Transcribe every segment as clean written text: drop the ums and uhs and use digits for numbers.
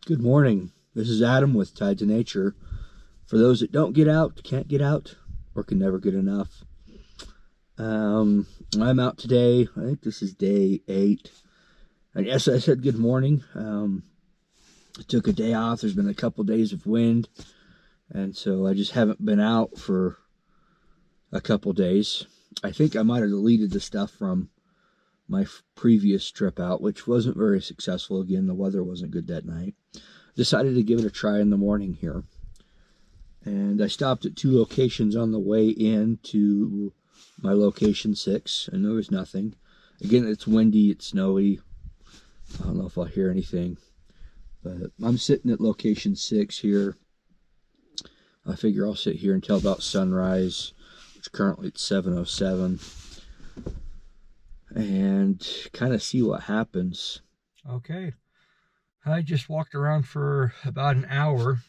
Good morning. This is Adam with Tides of Nature. For those that don't get out, can't get out, or can never get enough. I'm out today. I think this is day 8. And yes, I said good morning. I took a day off. There's been a couple days of wind. And so I just haven't been out for a couple days. I think I might have deleted the stuff from my previous trip out, which wasn't very successful. Again, the weather wasn't good that night. Decided to give it a try in the morning here. And I stopped at 2 locations on the way in to my location 6, and there was nothing. Again, it's windy, it's snowy. I don't know if I'll hear anything. But I'm sitting at location 6 here. I figure I'll sit here until about sunrise, which currently it's 7:07. And kind of see what happens. Okay, I just walked around for about an hour,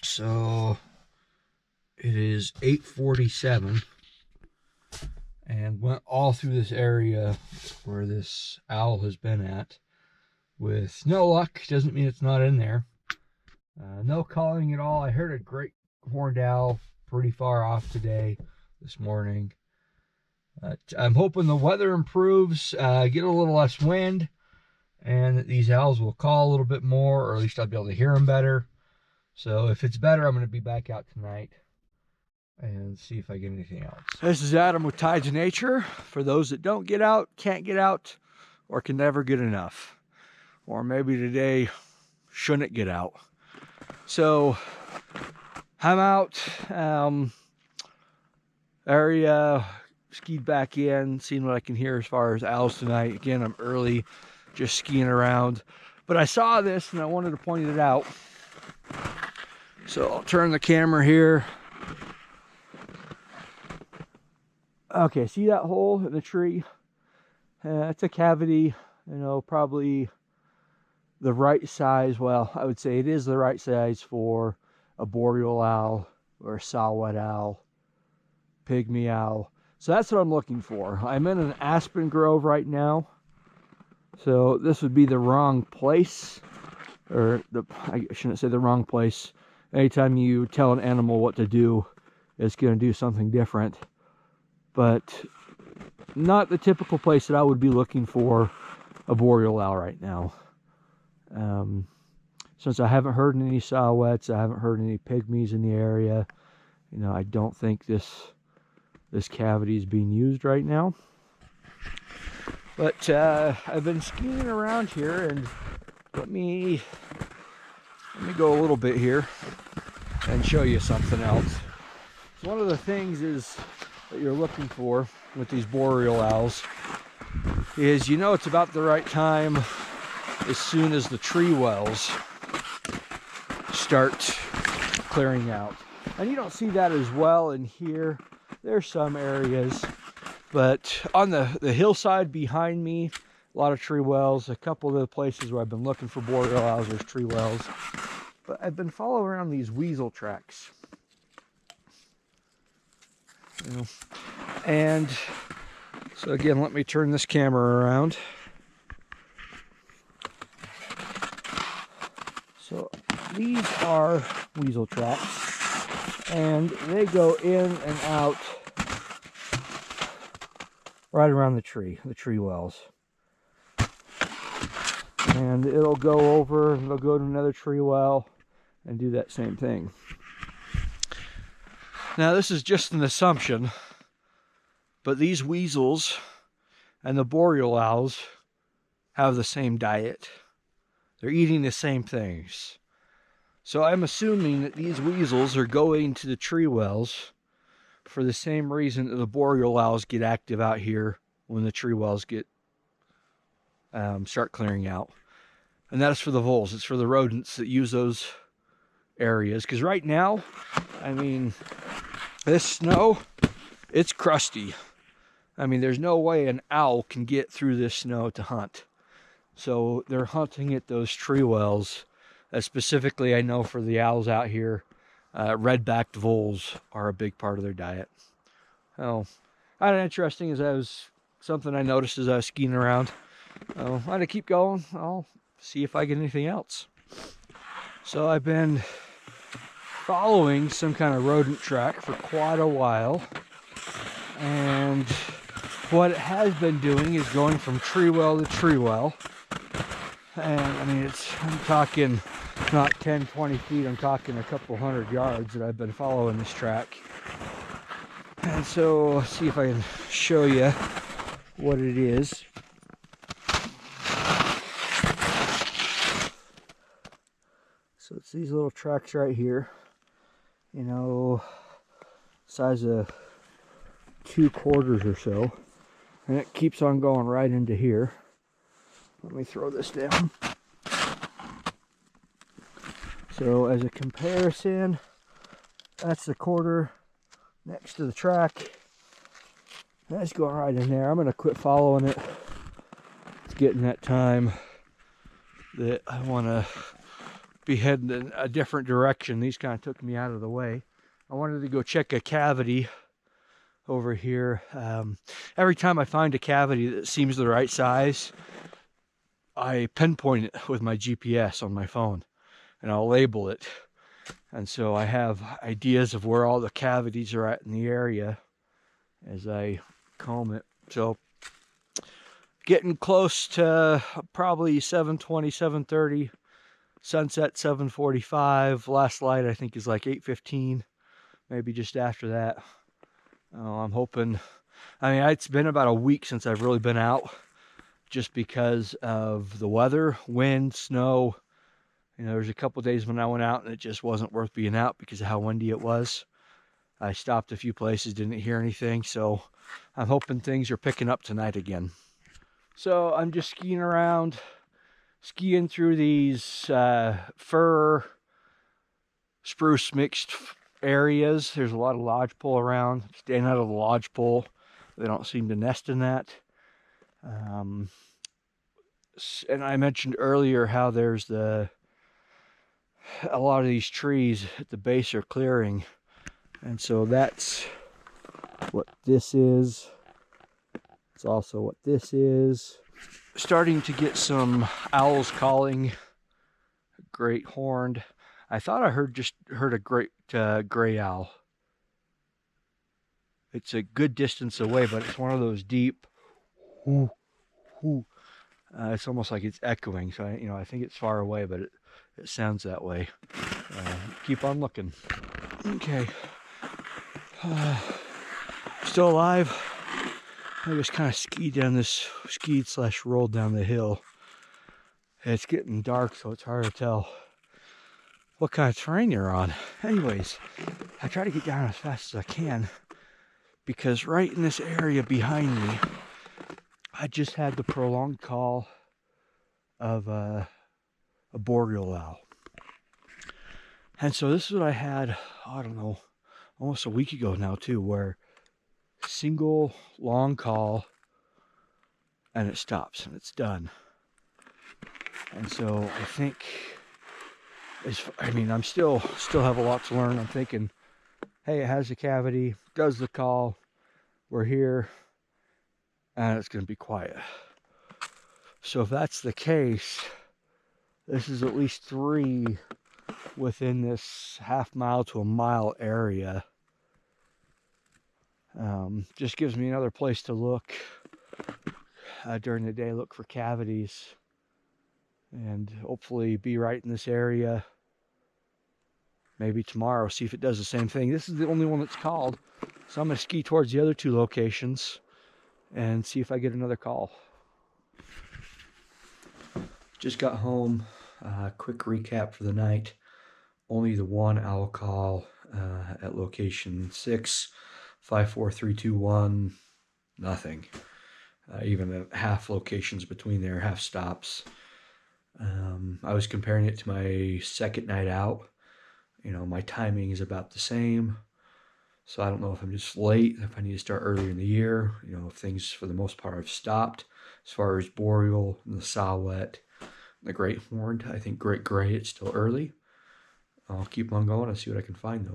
so it is 8:47, and went all through this area where this owl has been at with no luck. Doesn't mean it's not in there. No calling at all. I heard a great horned owl pretty far off today, this morning. I'm hoping the weather improves, get a little less wind, and that these owls will call a little bit more, or at least I'll be able to hear them better. So if it's better, I'm going to be back out tonight and see if I get anything else. This is Adam with Tides of Nature. For those that don't get out, can't get out, or can never get enough. Or maybe today shouldn't get out. So I'm out, area, skied back in, seeing what I can hear as far as owls tonight. Again, I'm early, just skiing around. But I saw this and I wanted to point it out. So I'll turn the camera here. Okay, see that hole in the tree? It's a cavity, probably the right size. Well, I would say it is the right size for a boreal owl or a saw-whet owl, pygmy owl. So that's what I'm looking for. I'm in an aspen grove right now. So this would be the wrong place. I shouldn't say the wrong place. Anytime you tell an animal what to do, it's going to do something different. But not the typical place that I would be looking for a boreal owl right now. Since I haven't heard any saw-whets, I haven't heard any pygmies in the area. I don't think this cavity is being used right now. But I've been skiing around here, and let me go a little bit here and show you something else. So one of the things that you're looking for with these boreal owls is it's about the right time as soon as the tree wells start clearing out. And you don't see that as well in here. There's some areas, but on the hillside behind me, a lot of tree wells. A couple of the places where I've been looking for boreal owls, there's tree wells. But I've been following around these weasel tracks. And so again, let me turn this camera around. So these are weasel tracks, and they go in and out right around the tree wells. And it'll go over, and it'll go to another tree well and do that same thing. Now this is just an assumption, but these weasels and the boreal owls have the same diet. They're eating the same things. So I'm assuming that these weasels are going to the tree wells for the same reason that the boreal owls get active out here when the tree wells start clearing out. And that is for the voles. It's for the rodents that use those areas. Because right now, this snow, it's crusty. There's no way an owl can get through this snow to hunt. So they're hunting at those tree wells. Specifically, I know for the owls out here, red-backed voles are a big part of their diet. Oh, kind of interesting. Something I noticed as I was skiing around. I'm going to keep going. I'll see if I get anything else. So I've been following some kind of rodent track for quite a while, and what it has been doing is going from tree well to tree well. And I mean, I'm talking not 10, 20 feet, I'm talking a couple 100 yards that I've been following this track. And so let's see if I can show you what it is. So it's these little tracks right here, you know, size of 2 quarters or so. And it keeps on going right into here. Let me throw this down. So as a comparison, that's the quarter next to the track. That's going right in there. I'm going to quit following it. It's getting that time that I want to be heading in a different direction. These kind of took me out of the way. I wanted to go check a cavity over here. Every time I find a cavity that seems the right size, I pinpoint it with my GPS on my phone, and I'll label it. And so I have ideas of where all the cavities are at in the area as I comb it. So getting close to probably 7:20, 7:30, sunset 7:45. Last light I think is like 8:15, maybe just after that. I'm hoping, I mean, it's been about a week since I've really been out, just because of the weather, wind, snow. You know, there's a couple days when I went out and it just wasn't worth being out because of how windy it was. I stopped a few places, didn't hear anything, so I'm hoping things are picking up tonight again. So I'm just skiing around, skiing through these fir, spruce mixed areas. There's a lot of lodgepole around. Staying out of the lodgepole. They don't seem to nest in that. And I mentioned earlier how there's a lot of these trees at the base are clearing, and so that's what this is. It's also what this is. Starting to get some owls calling, great horned. I thought I heard a great gray owl. It's a good distance away, but it's one of those deep whoo, whoo. It's almost like it's echoing, so I think it's far away, but it sounds that way. Keep on looking. Okay. Still alive. I just kind of rolled down the hill. It's getting dark, so it's hard to tell what kind of terrain you're on. Anyways, I try to get down as fast as I can, because right in this area behind me, I just had the prolonged call of a Boreal owl. And so this is what I had, I don't know, almost a week ago now too, where single long call and it stops and it's done. And so I think, I'm still have a lot to learn. I'm thinking, hey, it has a cavity, does the call, we're here, and it's going to be quiet. So if that's the case, this is at least 3 within this half-mile to a mile area. Just gives me another place to look during the day, look for cavities, and hopefully be right in this area. Maybe tomorrow, see if it does the same thing. This is the only one that's called, so I'm going to ski towards the other 2 locations and see if I get another call. Just got home. Quick recap for the night. Only the 1 owl call at location 6, 5, 4, 3, 2, 1. Nothing. Even half locations between there, half stops. I was comparing it to my second night out. My timing is about the same. So I don't know if I'm just late, if I need to start earlier in the year. If things for the most part have stopped. As far as Boreal and the Saw-Whet, the Great Horned, I think Great Gray, it's still early. I'll keep on going and see what I can find though.